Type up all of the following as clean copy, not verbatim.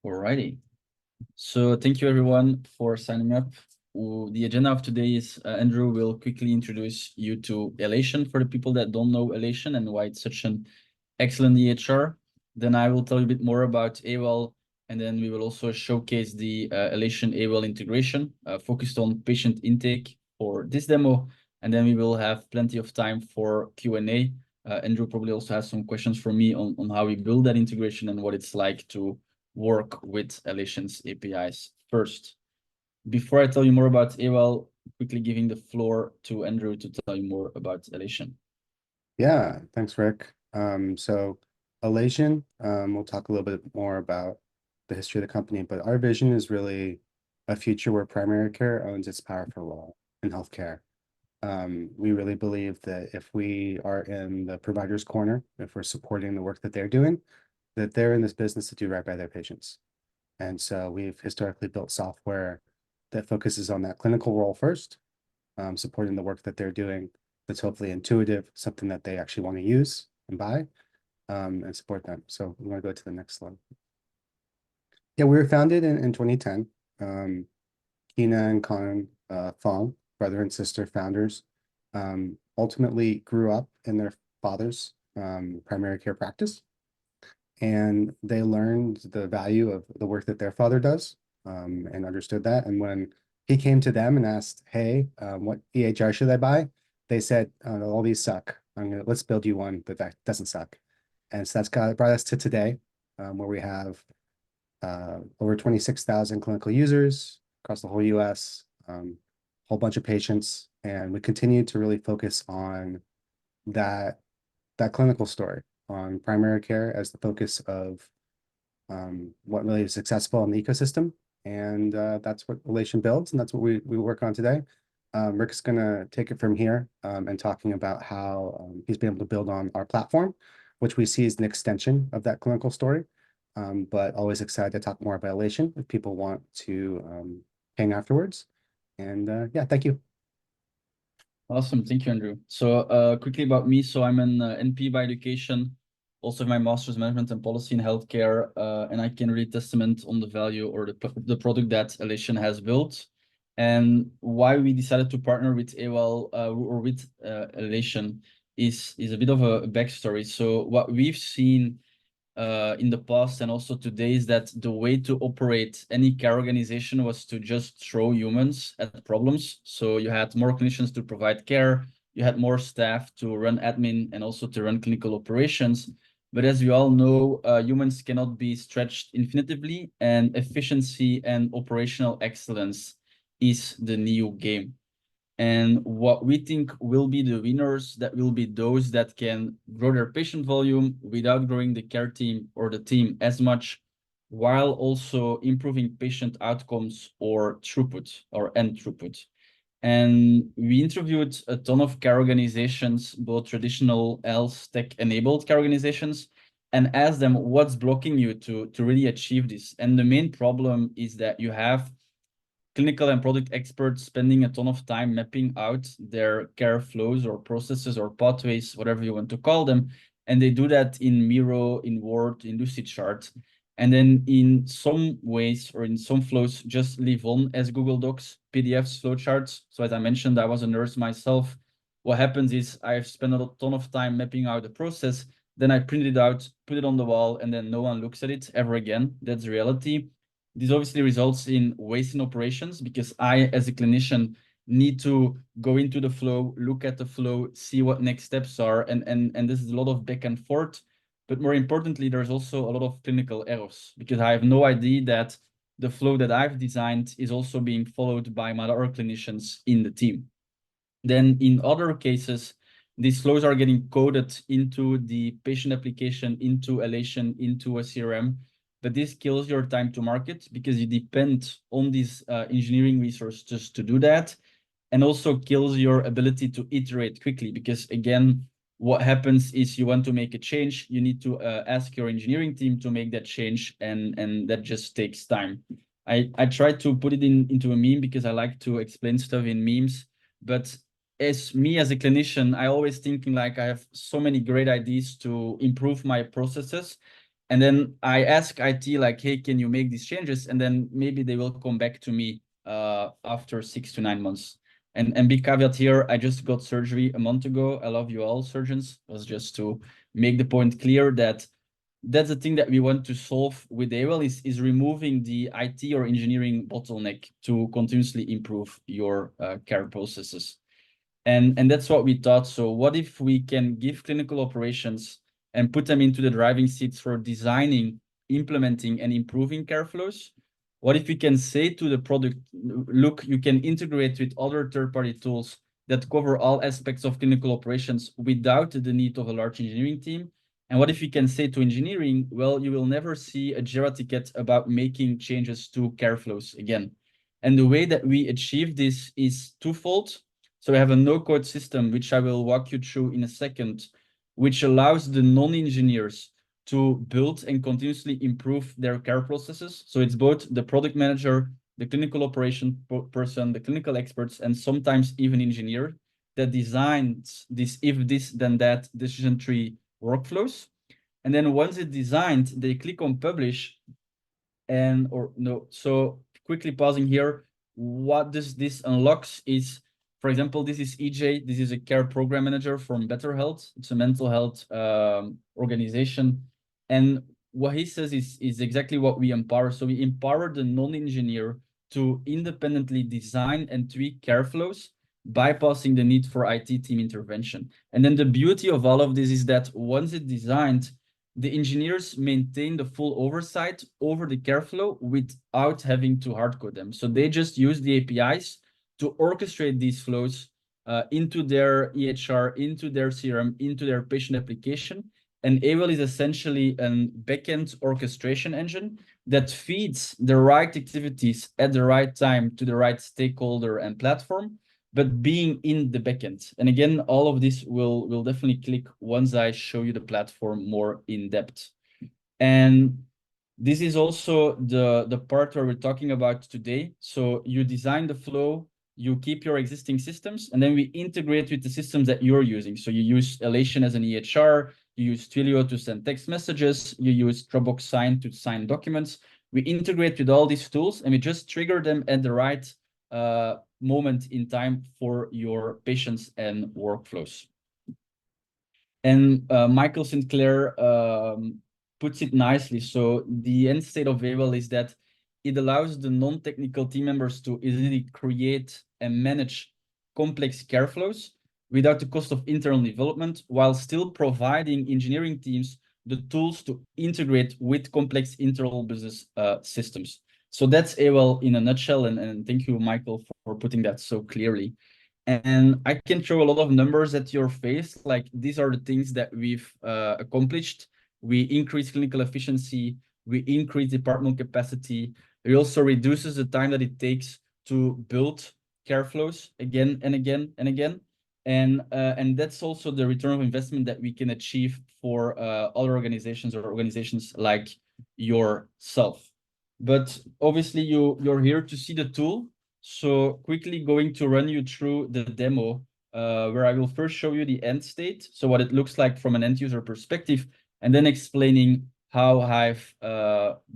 Alrighty. So thank you everyone for signing up. The agenda of today is Andrew will quickly introduce you to Elation for the people that don't know Elation and why it's such an excellent EHR. Then I will tell you a bit more about Awell, and then we will also showcase the Elation Awell integration focused on patient intake for this demo. And then we will have plenty of time for Q&A. Andrew probably also has some questions for me on how we build that integration and what it's like to work with Elation's APIs first. Before I tell you more about Awell, quickly giving the floor to Andrew to tell you more about Elation. Yeah, thanks, Rick. So Elation, we'll talk a little bit more about the history of the company, but our vision is really a future where primary care owns its powerful role in healthcare. We really believe that if we are in the provider's corner, if we're supporting the work that they're doing, that they're in this business to do right by their patients. And so we've historically built software that focuses on that clinical role first, supporting the work that they're doing that's hopefully intuitive, something that they actually want to use and buy, and support them. So we want to go to the next slide. Yeah, we were founded in 2010. Kina and Con Fong, brother and sister founders, ultimately grew up in their father's primary care practice. And they learned the value of the work that their father does, and understood that. And when he came to them and asked, hey, what EHR should I buy? They said, all these suck. Let's build you one that doesn't suck. And so that's brought us to today, where we have over 26,000 clinical users across the whole US, whole bunch of patients. And we continue to really focus on that clinical story, on primary care as the focus of what really is successful in the ecosystem. And that's what Elation builds, and that's what we work on today. Rick's going to take it from here, and talking about how he's been able to build on our platform, which we see as an extension of that clinical story. But always excited to talk more about Elation if people want to hang afterwards. And yeah, thank you. Awesome. Thank you, Andrew. So quickly about me. So I'm an NP by education, also have my master's management and policy in healthcare, and I can really testament on the value or the product that Elation has built. And why we decided to partner with Awell or with Elation is a bit of a backstory. So what we've seen in the past and also today is that the way to operate any care organization was to just throw humans at problems. So you had more clinicians to provide care, you had more staff to run admin and also to run clinical operations. But as we all know, humans cannot be stretched infinitively, and efficiency and operational excellence is the new game. And what we think will be the winners, that will be those that can grow their patient volume without growing the care team or the team as much, while also improving patient outcomes or throughput or end throughput. And we interviewed a ton of care organizations, both traditional health tech enabled care organizations, and asked them what's blocking you to really achieve this. And the main problem is that you have clinical and product experts spending a ton of time mapping out their care flows or processes or pathways, whatever you want to call them. And they do that in Miro, in Word, in Lucidchart. And then in some ways or in some flows, just leave on as Google Docs, PDFs, flowcharts. So as I mentioned, I was a nurse myself. What happens is I've spent a ton of time mapping out the process. Then I print it out, put it on the wall, and then no one looks at it ever again. That's reality. This obviously results in waste in operations because I, as a clinician, need to go into the flow, look at the flow, see what next steps are. And this is a lot of back and forth. But more importantly, there's also a lot of clinical errors because I have no idea that the flow that I've designed is also being followed by my other clinicians in the team. Then in other cases, these flows are getting coded into the patient application, into Elation, into a CRM. But this kills your time to market because you depend on these engineering resources to do that, and also kills your ability to iterate quickly because, again, what happens is you want to make a change, you need to ask your engineering team to make that change, and that just takes time. I try to put it into a meme because I like to explain stuff in memes, but as a clinician, I always thinking like I have so many great ideas to improve my processes. And then I ask IT like, hey, can you make these changes? And then maybe they will come back to me after 6 to 9 months. And big caveat here, I just got surgery a month ago. I love you all surgeons. It was just to make the point clear that that's the thing that we want to solve with Awell is removing the IT or engineering bottleneck to continuously improve your care processes. And that's what we thought. So what if we can give clinical operations and put them into the driving seats for designing, implementing, and improving care flows? What if we can say to the product, look, you can integrate with other third-party tools that cover all aspects of clinical operations without the need of a large engineering team? And what if we can say to engineering, well, you will never see a Jira ticket about making changes to care flows again. And the way that we achieve this is twofold. So we have a no-code system, which I will walk you through in a second, which allows the non-engineers to build and continuously improve their care processes. So it's both the product manager, the clinical operation person, the clinical experts, and sometimes even engineer that designs this if this then that decision tree workflows. And then once it's designed, they click on publish and or no. So quickly pausing here, what this unlocks is, for example, this is EJ. This is a care program manager from Better Health. It's a mental health organization. And what he says is exactly what we empower. So we empower the non-engineer to independently design and tweak care flows, bypassing the need for IT team intervention. And then the beauty of all of this is that once it's designed, the engineers maintain the full oversight over the care flow without having to hardcode them. So they just use the APIs to orchestrate these flows into their EHR, into their CRM, into their patient application. And Awell is essentially a backend orchestration engine that feeds the right activities at the right time to the right stakeholder and platform, but being in the backend. And again, all of this will definitely click once I show you the platform more in depth. And this is also the part where we're talking about today. So you design the flow, you keep your existing systems, and then we integrate with the systems that you're using. So you use Elation as an EHR, you use Twilio to send text messages, you use Dropbox Sign to sign documents. We integrate with all these tools and we just trigger them at the right moment in time for your patients and workflows. And Michael Sinclair puts it nicely. So the end state of Awell is that it allows the non-technical team members to easily create and manage complex care flows without the cost of internal development, while still providing engineering teams the tools to integrate with complex internal business systems. So that's Awell in a nutshell, and thank you, Michael, for putting that so clearly. And I can throw a lot of numbers at your face, like these are the things that we've accomplished. We increase clinical efficiency, we increase department capacity. It also reduces the time that it takes to build care flows again and again and again. And that's also the return of investment that we can achieve for other organizations or organizations like yourself. But obviously you're here to see the tool. So quickly going to run you through the demo where I will first show you the end state. So what it looks like from an end user perspective, and then explaining how I've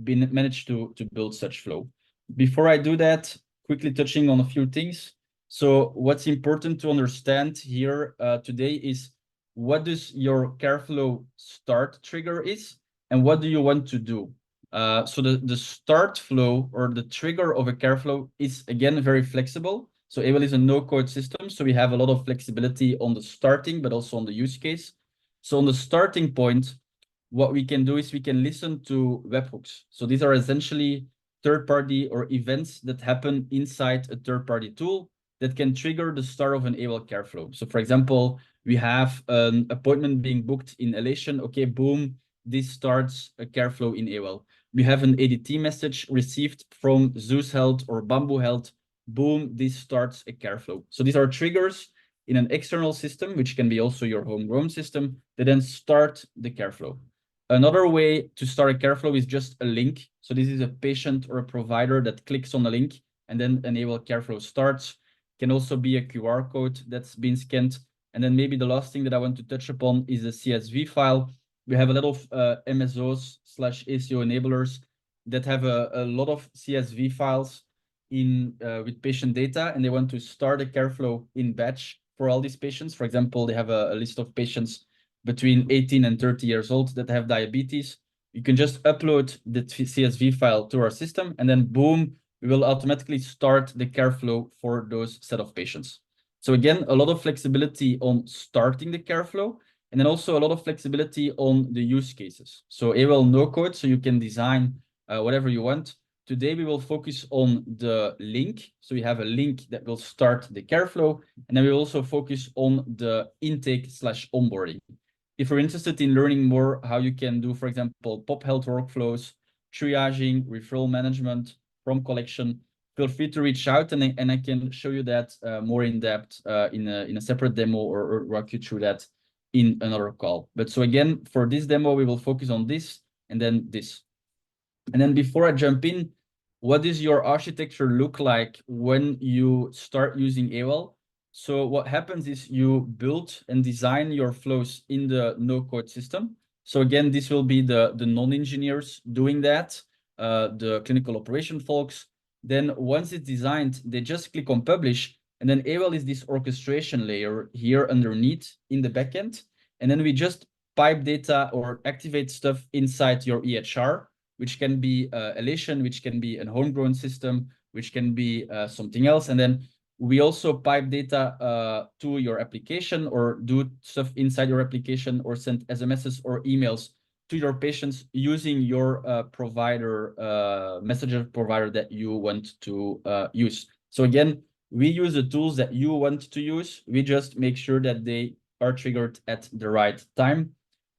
been managed to build such flow. Before I do that, quickly touching on a few things. So what's important to understand here today is what does your care flow start trigger is, and what do you want to do? So the start flow or the trigger of a care flow is again very flexible. So Awell is a no-code system, so we have a lot of flexibility on the starting, but also on the use case. So on the starting point, what we can do is we can listen to webhooks. So these are essentially third-party or events that happen inside a third-party tool that can trigger the start of an Awell care flow. So for example, we have an appointment being booked in Elation. Okay, boom, this starts a care flow in Awell. We have an ADT message received from Zeus Health or Bamboo Health. Boom, this starts a care flow. So these are triggers in an external system, which can be also your homegrown system, that then start the care flow. Another way to start a care flow is just a link. So this is a patient or a provider that clicks on the link and then an Awell care flow starts. Can also be a QR code that's been scanned. And then maybe the last thing that I want to touch upon is a CSV file. We have a lot of MSOs / ACO enablers that have a lot of CSV files in with patient data, and they want to start a care flow in batch for all these patients. For example, they have a list of patients between 18 and 30 years old that have diabetes. You can just upload the CSV file to our system, and then boom, we will automatically start the care flow for those set of patients. So again, a lot of flexibility on starting the care flow, and then also a lot of flexibility on the use cases. So Awell no code, so you can design whatever you want. Today, we will focus on the link. So we have a link that will start the care flow, and then we will also focus on the intake / onboarding. If you're interested in learning more how you can do, for example, pop health workflows, triaging, referral management, from collection, feel free to reach out, and I can show you that more in depth in a separate demo, or walk you through that in another call. But so again, for this demo, we will focus on this and then this. And then before I jump in, what does your architecture look like when you start using Awell? So what happens is you build and design your flows in the no-code system. So again, this will be the non-engineers doing that, the clinical operation folks. Then once it's designed, they just click on publish, and then Awell is this orchestration layer here underneath in the backend. And then we just pipe data or activate stuff inside your EHR, which can be Elation, which can be a homegrown system, which can be something else. And then we also pipe data to your application, or do stuff inside your application, or send SMSs or emails to your patients using your messenger provider that you want to use. So again, we use the tools that you want to use. We just make sure that they are triggered at the right time.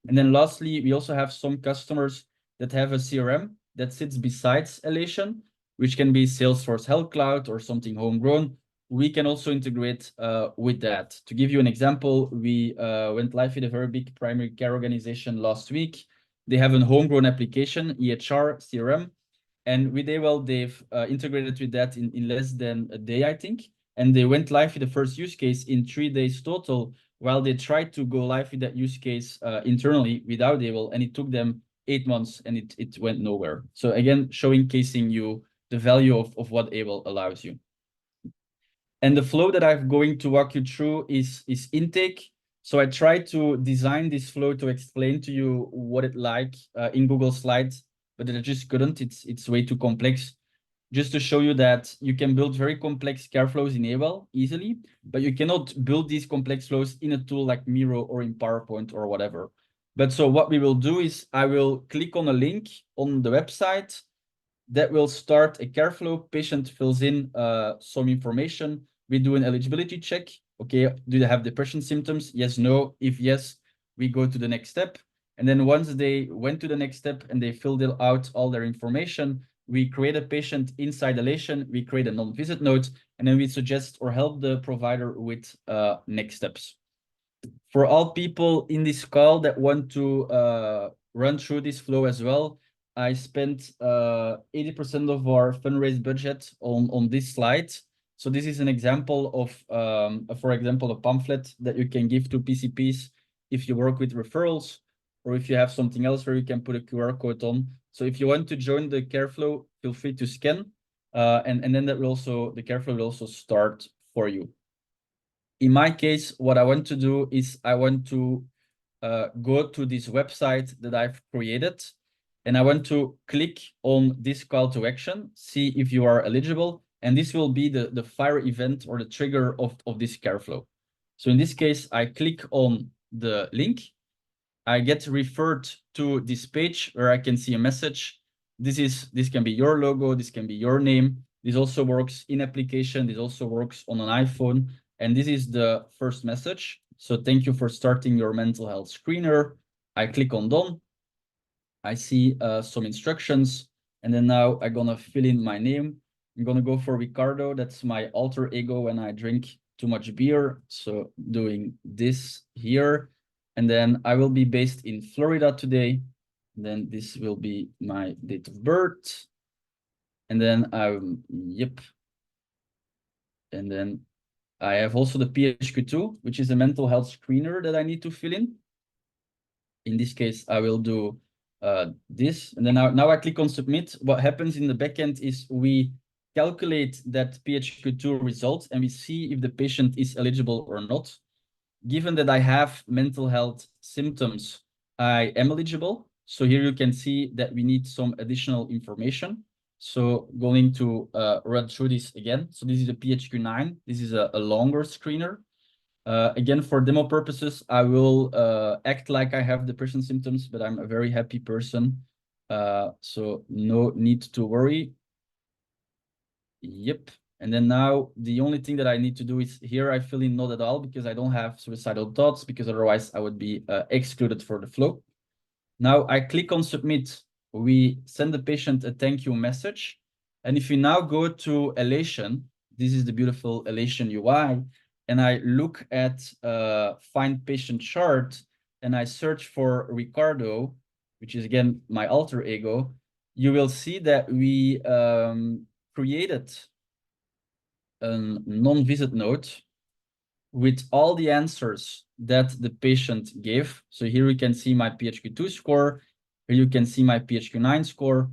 And then lastly, we also have some customers that have a CRM that sits besides Elation, which can be Salesforce Health Cloud or something homegrown. We can also integrate with that. To give you an example, we went live with a very big primary care organization last week. They have a homegrown application, EHR, CRM, and with Awell, they've integrated with that in less than a day, I think. And they went live with the first use case in 3 days total, while they tried to go live with that use case internally without Awell, and it took them 8 months, and it went nowhere. So again, showcasing you the value of what Awell allows you. And the flow that I'm going to walk you through is intake. So I tried to design this flow to explain to you what it like in Google Slides, but I just couldn't. It's way too complex. Just to show you that you can build very complex care flows in Awell easily, but you cannot build these complex flows in a tool like Miro or in PowerPoint or whatever. But so what we will do is I will click on a link on the website that will start a care flow. Patient fills in some information. We do an eligibility check. Okay, do they have depression symptoms? Yes, no. If yes, we go to the next step. And then once they went to the next step and they filled out all their information, we create a patient inside Elation. We create a non-visit note, and then we suggest or help the provider with next steps. For all people in this call that want to run through this flow as well, I spent 80% of our fundraise budget on this slide. So this is an example of, for example, a pamphlet that you can give to PCPs if you work with referrals, or if you have something else where you can put a QR code on. So if you want to join the care flow, feel free to scan, and then that will also, the care flow will also start for you. In my case, what I want to do is I want to go to this website that I've created, and I want to click on this call to action, see if you are eligible, and this will be the fire event or the trigger of this care flow. So in this case, I click on the link. I get referred to this page where I can see a message. This can be your logo, this can be your name. This also works in application. This also works on an iPhone. And this is the first message. So thank you for starting your mental health screener. I click on done. I see some instructions. And then now I'm gonna fill in my name. I'm gonna go for Ricardo. That's my alter ego when I drink too much beer. So doing this here. And then I will be based in Florida today. Then this will be my date of birth. And then yep. And then I have also the PHQ2, which is a mental health screener that I need to fill in. In this case, I will do this. And then now I click on submit. What happens in the backend is we calculate that PHQ2 result and we see if the patient is eligible or not. Given that I have mental health symptoms, I am eligible. So here you can see that we need some additional information. So going to run through this again. So this is a PHQ-9. This is a longer screener. Again, for demo purposes, I will act like I have depression symptoms, but I'm a very happy person. So no need to worry. Yep. And then now the only thing that I need to do is here I fill in not at all because I don't have suicidal thoughts, because otherwise I would be excluded for the flow. Now I click on submit. We send the patient a thank you message. And if we now go to Elation, this is the beautiful Elation UI, and I look at find patient chart and I search for Ricardo, which is again my alter ego, you will see that we created a non-visit note with all the answers that the patient gave. So here you can see my PHQ-2 score. Here you can see my PHQ-9 score.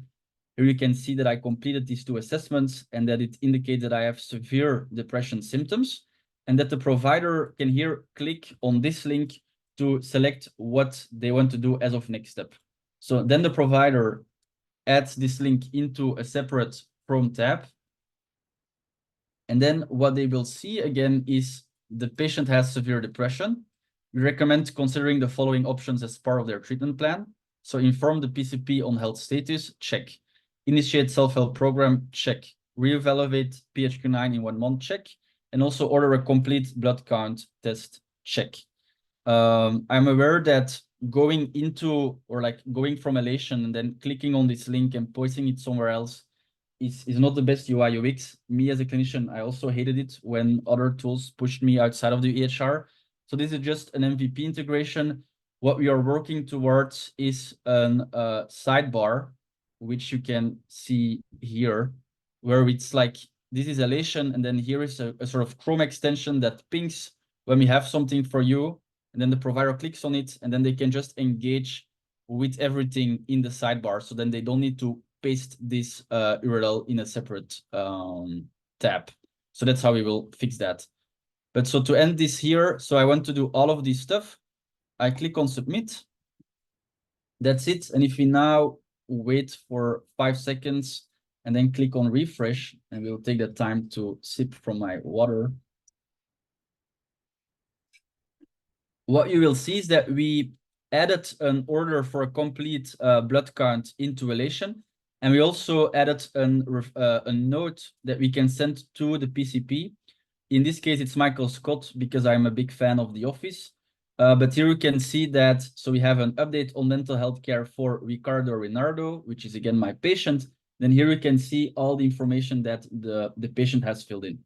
Here you can see that I completed these 2 assessments and that it indicates that I have severe depression symptoms, and that the provider can here click on this link to select what they want to do as of next step. So then the provider adds this link into a separate Chrome tab. And then what they will see again is the patient has severe depression. We recommend considering the following options as part of their treatment plan. So inform the PCP on health status, check. Initiate self-help program, check. Reevaluate PHQ-9 in 1 month, check. And also order a complete blood count test, check. I'm aware that going into, or like going from Elation and then clicking on this link and posting it somewhere else is not the best UI UX. Me as a clinician, I also hated it when other tools pushed me outside of the EHR. So this is just an MVP integration. What we are working towards is an sidebar, which you can see here, where it's like, this is Elation, and then here is a sort of Chrome extension that pings when we have something for you, and then the provider clicks on it, and then they can just engage with everything in the sidebar. So then they don't need to paste this URL in a separate tab. So that's how we will fix that. But so to end this here, so I want to do all of this stuff. I click on submit. That's it. And if we now wait for 5 seconds and then click on refresh, and we'll take the time to sip from my water. What you will see is that we added an order for a complete blood count into Elation. And we also added a note that we can send to the PCP. In this case, it's Michael Scott, because I'm a big fan of The Office. But here you can see that, so we have an update on mental health care for Ricardo Renardo, which is again my patient. Then here you can see all the information that the patient has filled in.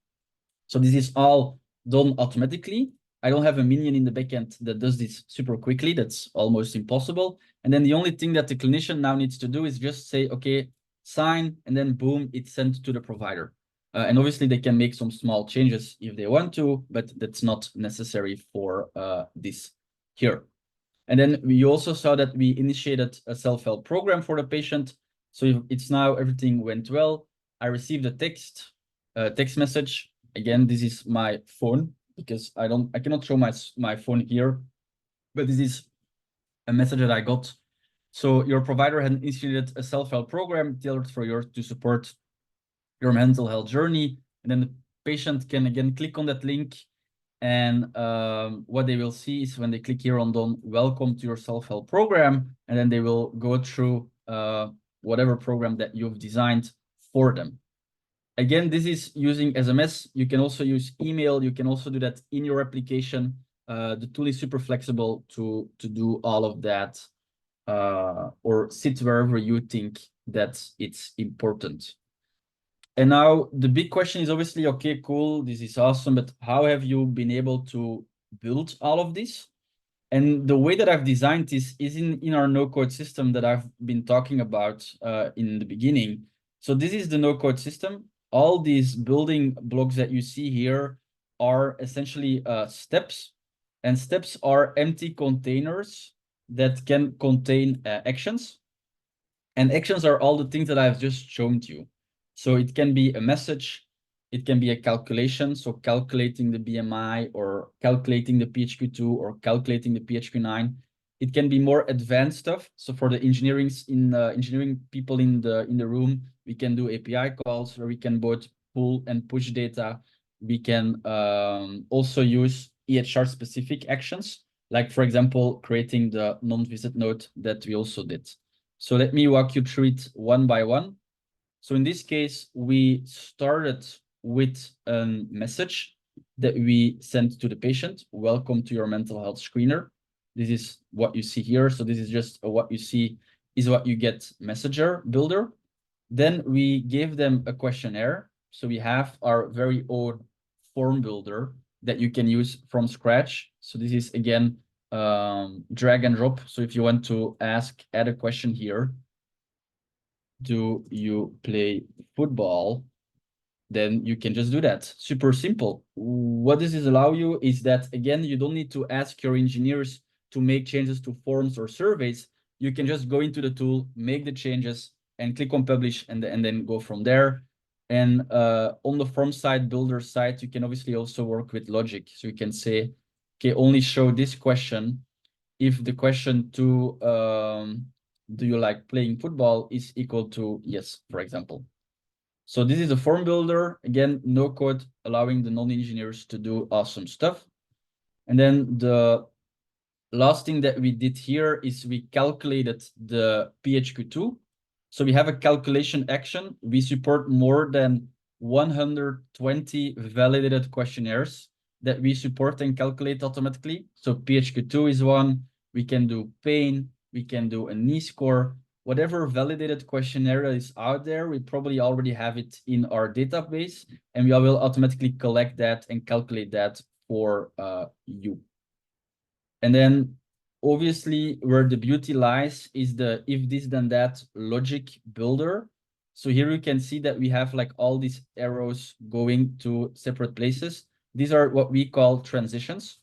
So this is all done automatically. I don't have a minion in the backend that does this super quickly. That's almost impossible. And then the only thing that the clinician now needs to do is just say, okay, sign, and then boom, it's sent to the provider. And obviously they can make some small changes if they want to, but that's not necessary for this here. And then we also saw that we initiated a self-help program for the patient. So it's now everything went well. I received a text message. Again, this is my phone, because I cannot show my phone here, but this is a message that I got. So your provider had initiated a self-help program tailored for yours to support your mental health journey. And then the patient can again click on that link. And what they will see is when they click here on done, welcome to your self-help program. And then they will go through whatever program that you've designed for them. Again, this is using SMS. You can also use email. You can also do that in your application. The tool is super flexible to do all of that, or sit wherever you think that it's important. And now the big question is obviously, okay, cool, this is awesome, but how have you been able to build all of this? And the way that I've designed this is in our no-code system that I've been talking about in the beginning. So this is the no-code system. All these building blocks that you see here are essentially steps. And steps are empty containers that can contain actions. And actions are all the things that I've just shown to you. So it can be a message, it can be a calculation, so calculating the BMI or calculating the PHQ-2 or calculating the PHQ-9. It can be more advanced stuff. So for the engineering people in the room, we can do API calls where we can both pull and push data. We can also use EHR specific actions, like for example, creating the non-visit note that we also did. So let me walk you through it one by one. So in this case, we started with a message that we sent to the patient. Welcome to your mental health screener. This is what you see here. So this is just what you see is what you get messenger builder. Then we gave them a questionnaire. So we have our very own form builder that you can use from scratch. So this is again, drag and drop. So if you want to add a question here, do you play football? Then you can just do that. Super simple. What does this allow you is that, again, you don't need to ask your engineers to make changes to forms or surveys. You can just go into the tool, make the changes, and click on publish, and then go from there. And on the form side, builder side, you can obviously also work with logic. So you can say, okay, only show this question if the question to do you like playing football is equal to yes, for example. So this is a form builder. Again, no code, allowing the non-engineers to do awesome stuff. And then the last thing that we did here is we calculated the PHQ-2. So we have a calculation action. We support more than 120 validated questionnaires that we support and calculate automatically. So PHQ-2 is one. We can do pain. We can do a knee score. Whatever validated questionnaire is out there, we probably already have it in our database, and we will automatically collect that and calculate that for you. And then obviously where the beauty lies is the if this then that logic builder. So here you can see that we have like all these arrows going to separate places. These are what we call transitions.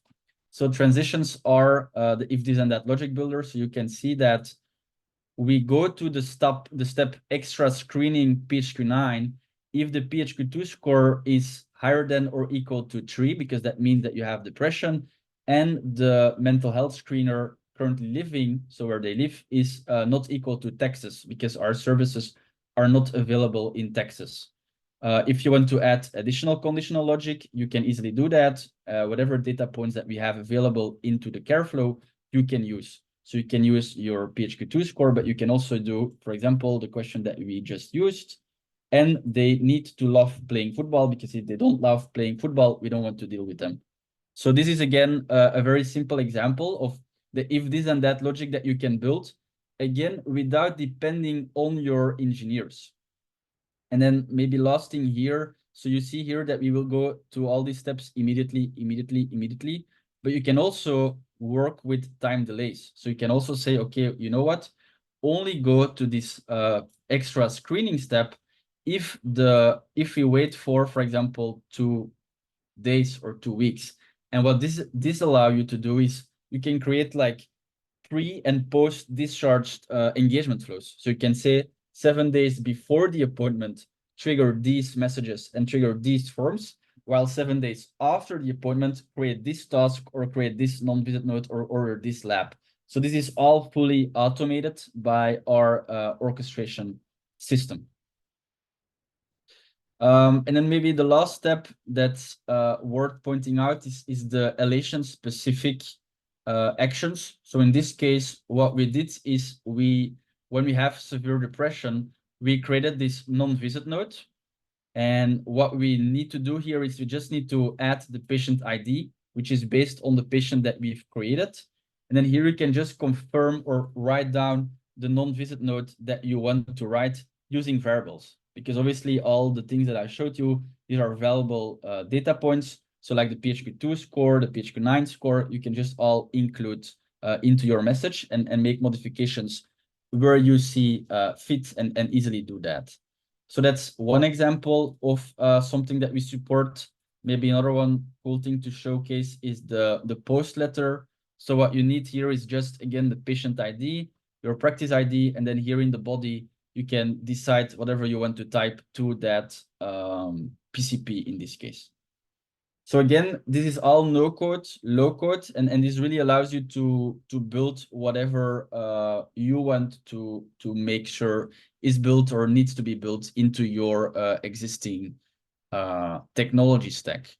So transitions are the if this and that logic builder. So you can see that we go to the step extra screening PHQ-9 if the PHQ-2 score is higher than or equal to 3, because that means that you have depression, and the mental health screener currently living, so where they live, is not equal to Texas, because our services are not available in Texas. If you want to add additional conditional logic, you can easily do that. Whatever data points that we have available into the care flow, you can use. So you can use your PHQ-2 score, but you can also do, for example, the question that we just used. And they need to love playing football, because if they don't love playing football, we don't want to deal with them. So this is, again, a very simple example of the if this and that logic that you can build, again, without depending on your engineers. And then maybe last thing here. So you see here that we will go to all these steps immediately. But you can also work with time delays. So you can also say, okay, you know what? Only go to this extra screening step if we wait for example, 2 days or 2 weeks. And what this allow you to do is you can create like pre and post discharged engagement flows. So you can say 7 days before the appointment, trigger these messages and trigger these forms, while 7 days after the appointment, create this task or create this non-visit note or order this lab. So this is all fully automated by our orchestration system. And then maybe the last step that's worth pointing out is the elation specific actions. So in this case, what we did is when we have severe depression, we created this non-visit note. And what we need to do here is we just need to add the patient ID, which is based on the patient that we've created. And then here you can just confirm or write down the non-visit note that you want to write using variables, because obviously all the things that I showed you, these are valuable data points. So like the PHQ-2 score, the PHQ-9 score, you can just all include into your message and make modifications where you see fit and easily do that. So that's one example of something that we support. Maybe another one cool thing to showcase is the post letter. So what you need here is just, again, the patient ID, your practice ID, and then here in the body, you can decide whatever you want to type to that PCP in this case. So again, this is all no code, low code, and this really allows you to build whatever you want to make sure is built or needs to be built into your existing technology stack.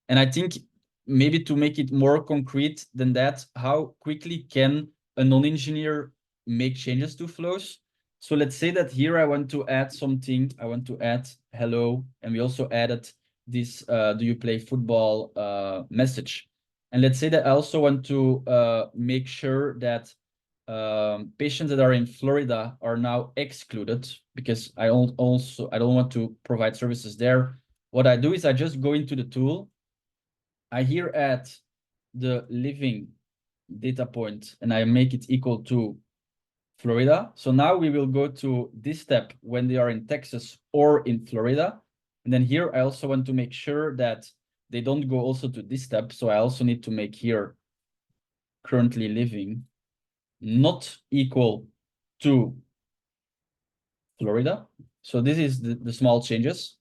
And I think maybe to make it more concrete than that, how quickly can a non-engineer make changes to flows? So let's say that here I want to add something. I want to add hello, and we also added this do you play football message. And let's say that I also want to make sure that patients that are in Florida are now excluded because I don't want to provide services there. What I do is I just go into the tool. I here add the living data point and I make it equal to Florida. So now we will go to this step when they are in Texas or in Florida. And then here I also want to make sure that they don't go also to this step. So I also need to make here currently living not equal to Florida. So this is the small changes.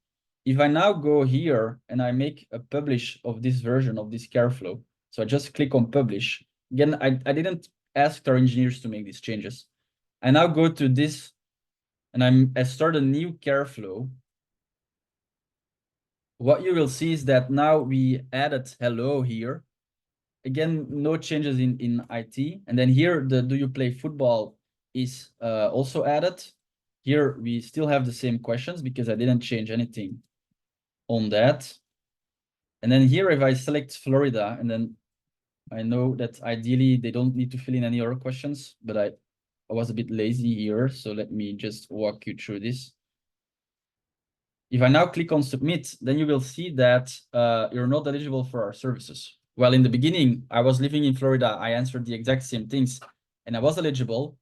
If I now go here and I make a publish of this version of this care flow, so I just click on publish. Again, I didn't ask our engineers to make these changes. I now go to this and I start a new care flow. What you will see is that now we added hello here. Again, no changes in IT. And then here, the do you play football is also added. Here, we still have the same questions because I didn't change anything on that. And then here, if I select Florida, and then I know that ideally they don't need to fill in any other questions, but I was a bit lazy here. So let me just walk you through this. If I now click on submit, then you will see that you're not eligible for our services. Well, in the beginning, I was living in Florida. I answered the exact same things and I was eligible.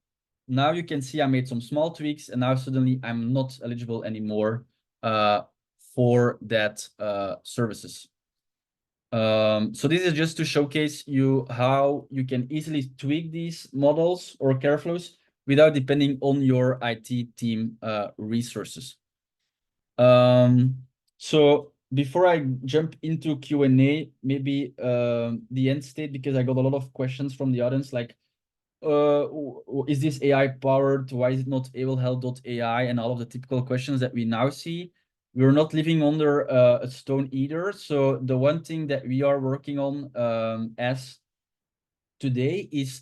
Now you can see I made some small tweaks and now suddenly I'm not eligible anymore for that services. So this is just to showcase you how you can easily tweak these models or care flows without depending on your IT team resources. So before I jump into Q&A, maybe the end state, because I got a lot of questions from the audience, like, is this AI powered? Why is it not Awell-Health.ai? And all of the typical questions that we now see. We're not living under a stone either. So the one thing that we are working on as today is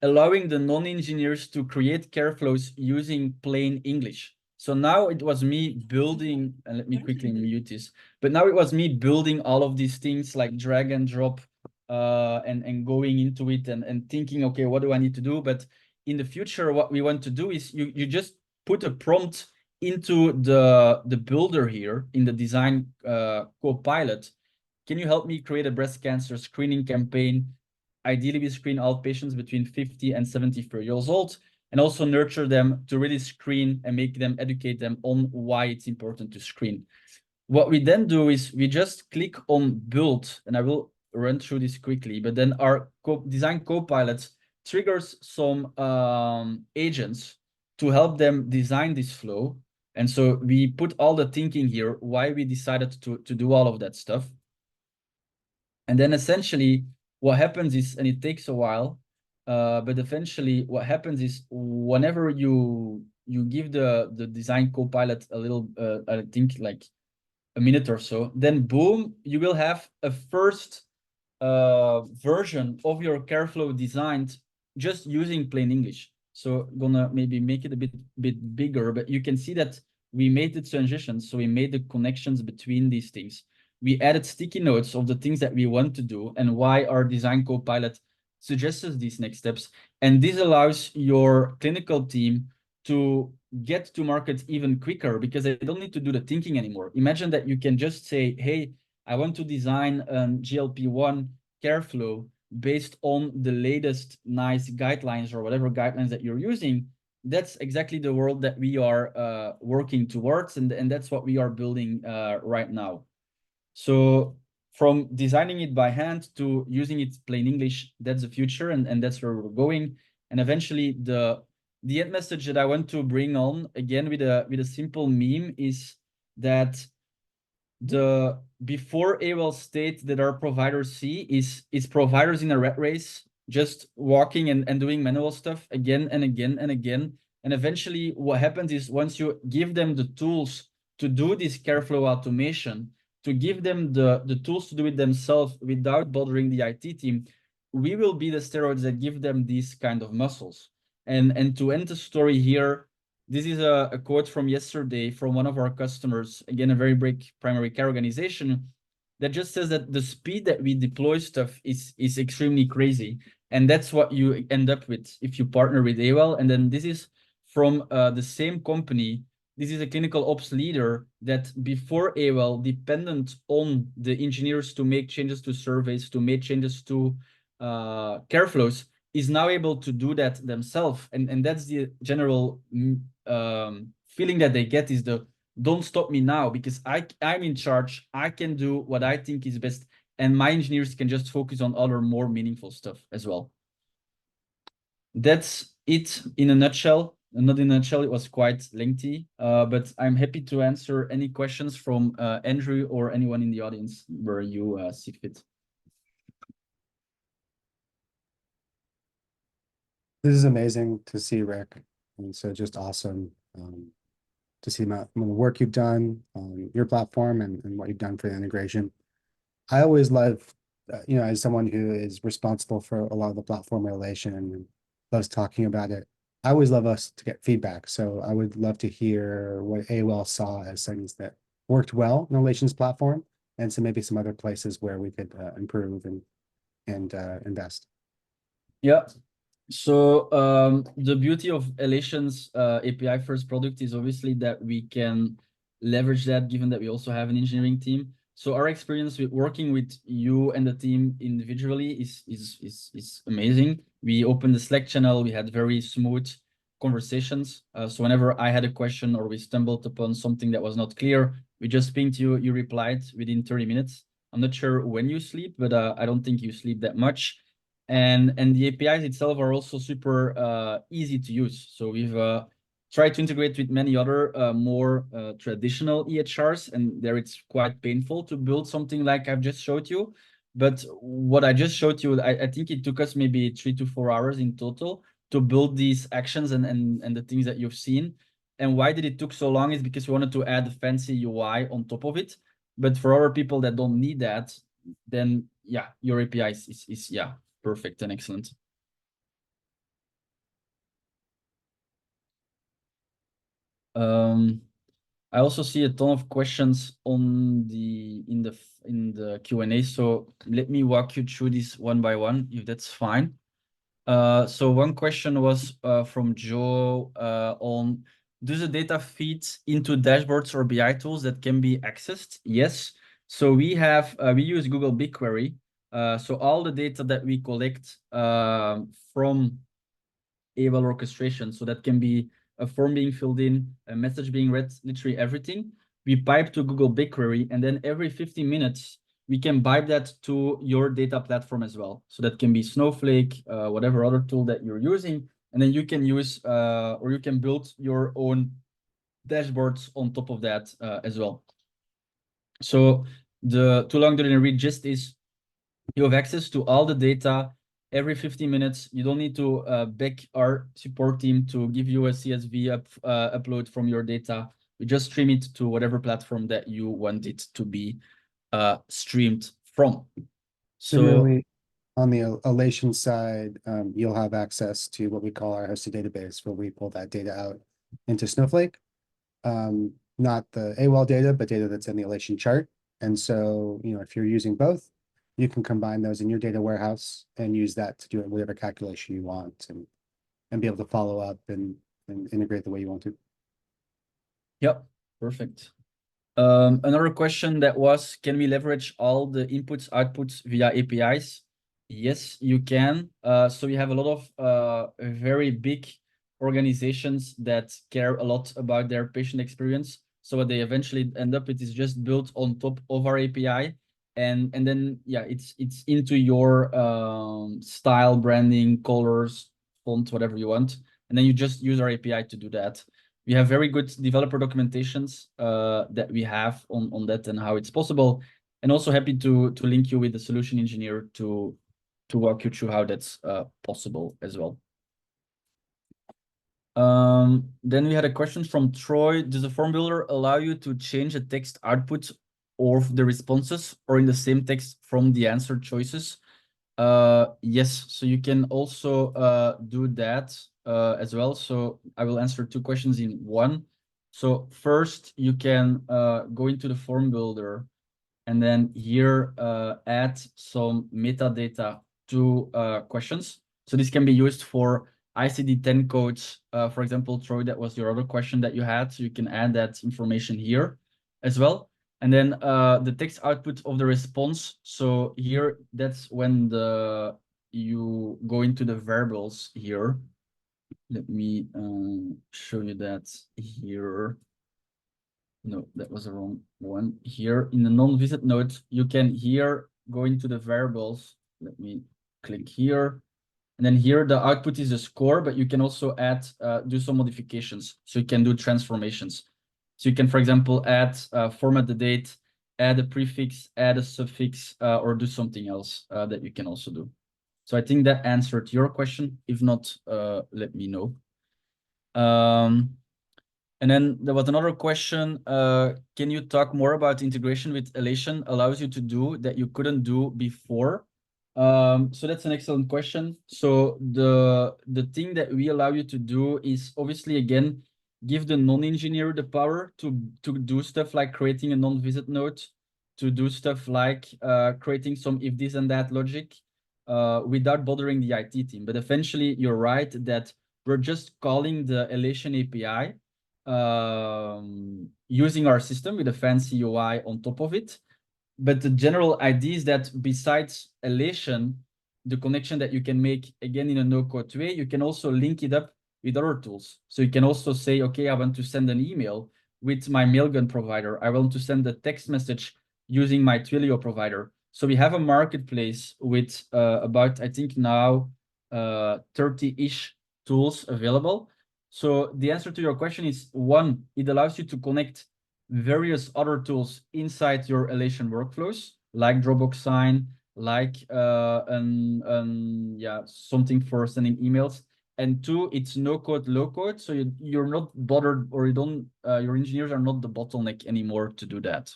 allowing the non-engineers to create care flows using plain English. So now it was me building, and let me quickly mute this, but now it was me building all of these things like drag and drop and going into it and thinking, okay, what do I need to do? But in the future, what we want to do is you just put a prompt into the builder here in the design Copilot. Can you help me create a breast cancer screening campaign? Ideally, we screen all patients between 50 and 74 years old, and also nurture them to really screen and make them educate them on why it's important to screen. What we then do is we just click on build, and I will run through this quickly, but then our design Copilot triggers some agents to help them design this flow. And so we put all the thinking here, why we decided to do all of that stuff. And then essentially what happens is, and it takes a while, but eventually what happens is whenever you give the design Copilot a little, I think like a minute or so, then boom, you will have a first version of your care flow designed just using plain English. So gonna maybe make it a bit bigger, but you can see that we made the transition. So we made the connections between these things. We added sticky notes of the things that we want to do and why our design Copilot suggests these next steps. And this allows your clinical team to get to market even quicker because they don't need to do the thinking anymore. Imagine that you can just say, hey, I want to design a GLP-1 care flow based on the latest nice guidelines or whatever guidelines that you're using. That's exactly the world that we are working towards, and that's what we are building right now. So from designing it by hand to using it plain English, that's the future, and that's where we're going. And eventually the end message that I want to bring on, again with a simple meme, is that the before Awell state that our providers see is providers in a rat race, just walking and doing manual stuff again and again and again. And eventually what happens is once you give them the tools to do this care flow automation, to give them the tools to do it themselves without bothering the IT team, we will be the steroids that give them these kind of muscles. And to end the story here, this is a quote from yesterday from one of our customers, again, a very big primary care organization, that just says that the speed that we deploy stuff is extremely crazy. And that's what you end up with if you partner with Awell. And then this is from the same company. This is a clinical ops leader that before Awell dependent on the engineers to make changes to surveys, to make changes to care flows, is now able to do that themselves. And that's the general feeling that they get, is the don't stop me now, because I'm in charge. I can do what I think is best, and my engineers can just focus on other more meaningful stuff as well. That's it in a nutshell. Not in a nutshell, it was quite lengthy, but I'm happy to answer any questions from Andrew or anyone in the audience where you see fit. This is amazing to see, Rick. And so just awesome to see the work you've done on your platform and what you've done for the integration. I always love, as someone who is responsible for a lot of the platform relation and loves talking about it, I always love us to get feedback. So I would love to hear what Awell saw as things that worked well in the Relations platform, and so maybe some other places where we could improve and invest. Yeah. So the beauty of Elation's API first product is obviously that we can leverage that, given that we also have an engineering team. So our experience with working with you and the team individually is amazing. We opened the Slack channel. We had very smooth conversations. So whenever I had a question or we stumbled upon something that was not clear, we just pinged you. You replied within 30 minutes. I'm not sure when you sleep, but I don't think you sleep that much. And the APIs itself are also super easy to use. So we've tried to integrate with many other more traditional EHRs, and there it's quite painful to build something like I've just showed you. But what I just showed you, I think it took us maybe 3 to 4 hours in total to build these actions and the things that you've seen. And why did it took so long is because we wanted to add a fancy UI on top of it. But for other people that don't need that, then yeah, your API is yeah, perfect and excellent. I also see a ton of questions on in the Q&A, so let me walk you through this one by one, if that's fine. So one question was from Joe on, does the data feed into dashboards or BI tools that can be accessed? Yes. So we use Google BigQuery. So all the data that we collect from Awell orchestration, so that can be a form being filled in, a message being read, literally everything, we pipe to Google BigQuery, and then every 15 minutes, we can pipe that to your data platform as well. So that can be Snowflake, whatever other tool that you're using, and then you can use, or you can build your own dashboards on top of that as well. So the too long didn't read gist is you have access to all the data every 15 minutes. You don't need to beg our support team to give you a CSV upload from your data. You just stream it to whatever platform that you want it to be streamed from. Similarly, on the Elation side, you'll have access to what we call our hosted database, where we pull that data out into Snowflake. Not the Awell data, but data that's in the Elation chart. And so, if you're using both, you can combine those in your data warehouse and use that to do whatever calculation you want and be able to follow up and integrate the way you want to. Yep, perfect. Another question that was, can we leverage all the inputs, outputs via APIs? Yes, you can. So you have a lot of very big organizations that care a lot about their patient experience. So what they eventually end up with is just built on top of our API. and then yeah, it's into your style, branding, colors, font, whatever you want, and then you just use our API to do that. We have very good developer documentations that we have on that and how it's possible, and also happy to link you with the solution engineer to walk you through how that's possible as well. Then we had a question from Troy. Does the form builder allow you to change the text output of the responses or in the same text from the answer choices? Yes, so you can also do that as well. So I will answer two questions in one. So first, you can go into the form builder and then here add some metadata to questions. So this can be used for ICD-10 codes. For example, Troy, that was your other question that you had. So you can add that information here as well. And then the text output of the response. So here, that's when you go into the variables here. Let me show you that here. No, that was the wrong one. Here in the non-visit node, you can here go into the variables. Let me click here. And then here the output is a score, but you can also add, do some modifications. So you can do transformations. So you can, for example, add, format the date, add a prefix, add a suffix, or do something else that you can also do. So I think that answered your question. If not, let me know. And then there was another question. Can you talk more about integration with Elation allows you to do that you couldn't do before? So that's an excellent question. So the thing that we allow you to do is obviously, again, give the non-engineer the power to do stuff like creating a non-visit node, to do stuff like creating some if this and that logic without bothering the IT team. But eventually, you're right that we're just calling the Elation API using our system with a fancy UI on top of it. But the general idea is that besides Elation, the connection that you can make again in a no-code way, you can also link it up with other tools. So you can also say, okay, I want to send an email with my Mailgun provider. I want to send a text message using my Twilio provider. So we have a marketplace with about, I think now, 30-ish tools available. So the answer to your question is, one, it allows you to connect various other tools inside your Elation workflows, like Dropbox Sign, like something for sending emails. And two, it's no code, low code, so you're not bothered, or you don't. Your engineers are not the bottleneck anymore to do that.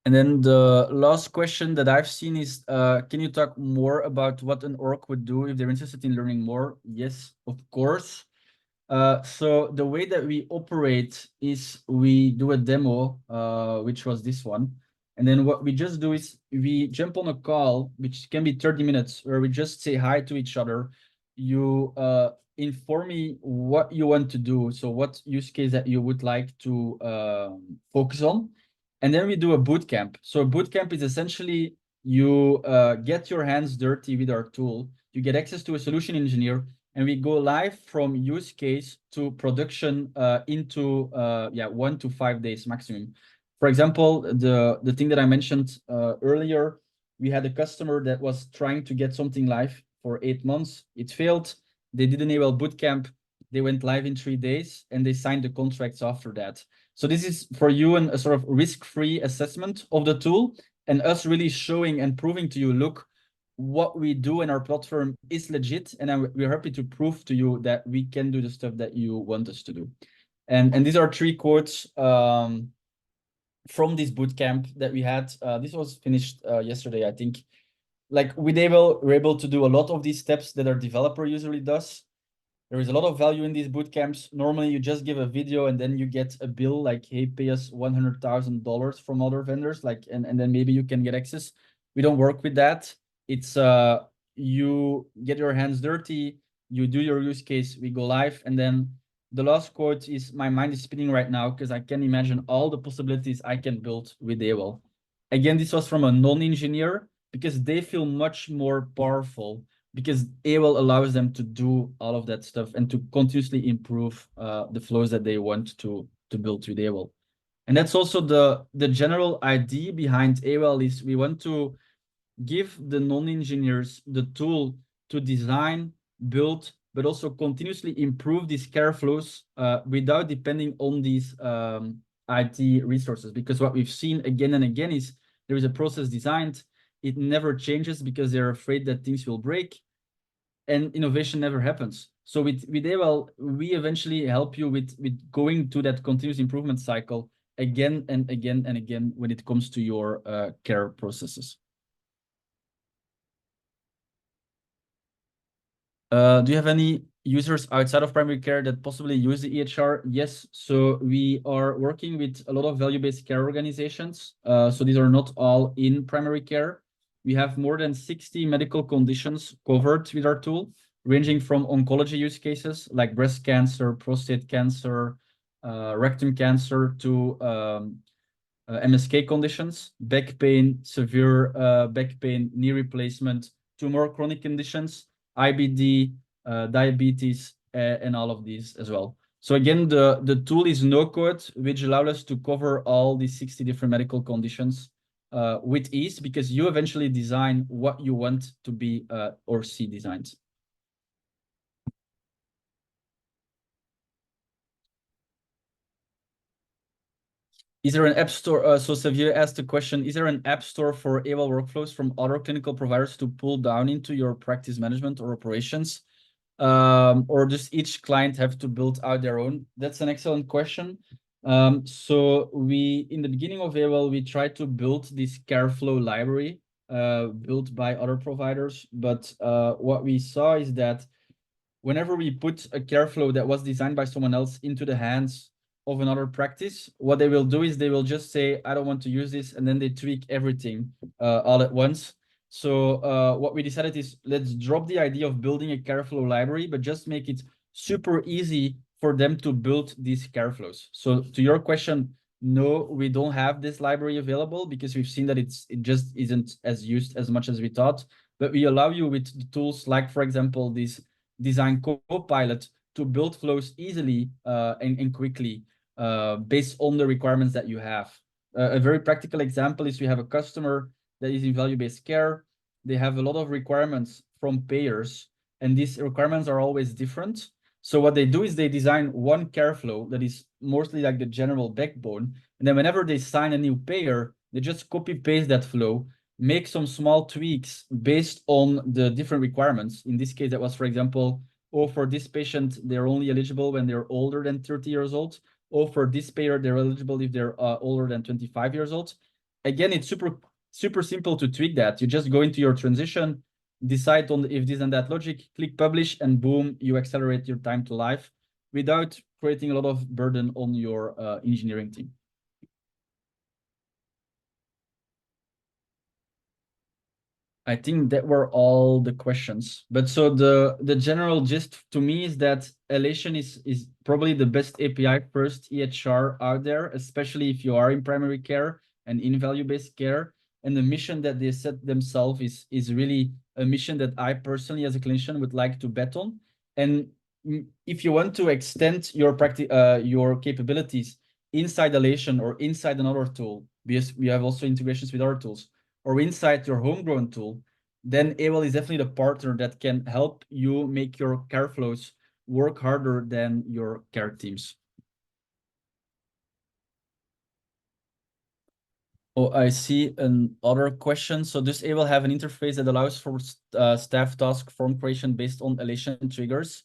And then the last question that I've seen is, can you talk more about what an org would do if they're interested in learning more? Yes, of course. So the way that we operate is we do a demo, which was this one. And then what we just do is we jump on a call, which can be 30 minutes, where we just say hi to each other. You inform me what you want to do. So what use case that you would like to focus on. And then we do a boot camp. So a boot camp is essentially you get your hands dirty with our tool. You get access to a solution engineer, and we go live from use case to production into 1 to 5 days maximum. For example, the thing that I mentioned earlier, we had a customer that was trying to get something live for 8 months. It failed. They did an Awell bootcamp. They went live in 3 days, and they signed the contracts after that. So this is for you a sort of risk-free assessment of the tool, and us really showing and proving to you, look, what we do in our platform is legit, and we're happy to prove to you that we can do the stuff that you want us to do. And these are 3 quotes from this bootcamp that we had. This was finished yesterday, I think. Like with Awell, we're able to do a lot of these steps that our developer usually does. There is a lot of value in these bootcamps. Normally, you just give a video and then you get a bill like, hey, pay us $100,000 from other vendors, like, and then maybe you can get access. We don't work with that. It's you get your hands dirty, you do your use case, we go live, and then the last quote is, my mind is spinning right now because I can imagine all the possibilities I can build with Awell. Again, this was from a non-engineer because they feel much more powerful, because Awell allows them to do all of that stuff and to continuously improve the flows that they want to build with Awell. And that's also the general idea behind Awell is we want to give the non-engineers the tool to design, build, but also continuously improve these care flows without depending on these IT resources. Because what we've seen again and again is there is a process designed, it never changes because they're afraid that things will break, and innovation never happens. So with Awell, we eventually help you with going to that continuous improvement cycle again and again and again when it comes to your care processes. Do you have any users outside of primary care that possibly use the EHR? Yes. So we are working with a lot of value-based care organizations. So these are not all in primary care. We have more than 60 medical conditions covered with our tool, ranging from oncology use cases like breast cancer, prostate cancer, rectum cancer, to MSK conditions, back pain, severe back pain, knee replacement, to more chronic conditions, IBD, diabetes, and all of these as well. So again, the tool is no code, which allows us to cover all these 60 different medical conditions with ease, because you eventually design what you want to be or see designed. Is there an app store? So Xavier asked the question, is there an app store for Awell workflows from other clinical providers to pull down into your practice management or operations? Or does each client have to build out their own? That's an excellent question. So in the beginning of Awell, we tried to build this CareFlow library built by other providers. But what we saw is that whenever we put a CareFlow that was designed by someone else into the hands of another practice, what they will do is they will just say, I don't want to use this, and then they tweak everything all at once. So what we decided is, let's drop the idea of building a CareFlow library, but just make it super easy for them to build these CareFlows. So to your question, no, we don't have this library available because we've seen that it just isn't as used as much as we thought. But we allow you with the tools like, for example, this design Copilot to build flows easily and quickly based on the requirements that you have. A very practical example is we have a customer that is in value-based care. They have a lot of requirements from payers, and these requirements are always different. So what they do is they design one care flow that is mostly like the general backbone. And then whenever they sign a new payer, they just copy paste that flow, make some small tweaks based on the different requirements. In this case, that was, for example, oh, for this patient, they're only eligible when they're older than 30 years old. Or for this payer, they're eligible if they're older than 25 years old. Again, it's super simple to tweak that. You just go into your transition, decide on if this and that logic, click publish, and boom, you accelerate your time to life without creating a lot of burden on your engineering team. I think that were all the questions. But so the general gist to me is that Elation is probably the best API first EHR out there, especially if you are in primary care and in value-based care. And the mission that they set themselves is really a mission that I personally, as a clinician, would like to bet on. And if you want to extend your capabilities inside Elation or inside another tool, because we have also integrations with other tools, or inside your homegrown tool, then Awell is definitely the partner that can help you make your care flows work harder than your care teams. Oh, I see another question. So does Awell have an interface that allows for staff task form creation based on Elation triggers?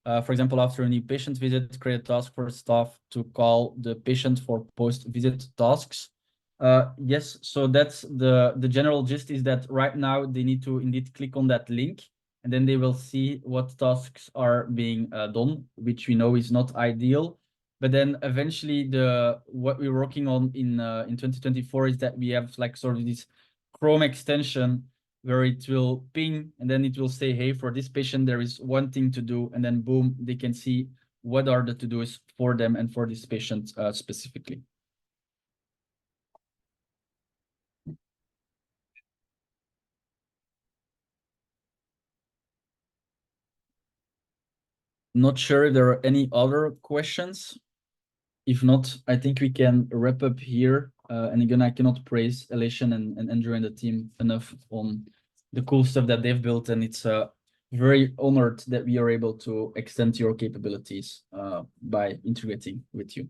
For example, after a new patient visit, create a task for staff to call the patient for post-visit tasks. Yes, so that's the general gist is that right now they need to indeed click on that link, and then they will see what tasks are being done, which we know is not ideal. But then eventually what we're working on in 2024 is that we have like sort of this Chrome extension where it will ping and then it will say, hey, for this patient, there is one thing to do. And then boom, they can see what are the to-dos for them and for this patient specifically. Not sure if there are any other questions. If not, I think we can wrap up here. And again, I cannot praise Elation and Andrew and the team enough on the cool stuff that they've built. And it's very honored that we are able to extend your capabilities by integrating with you.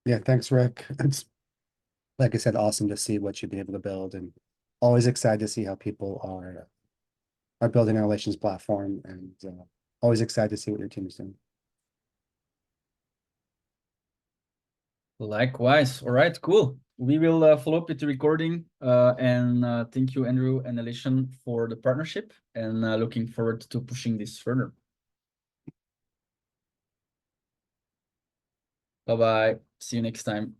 Yeah, thanks, Rick. It's, like I said, awesome to see what you've been able to build, and always excited to see how people are building our relations platform, and always excited to see what your team is doing. Likewise. All right, cool. We will follow up with the recording and thank you, Andrew and Elation, for the partnership, and looking forward to pushing this further. Bye-bye. See you next time.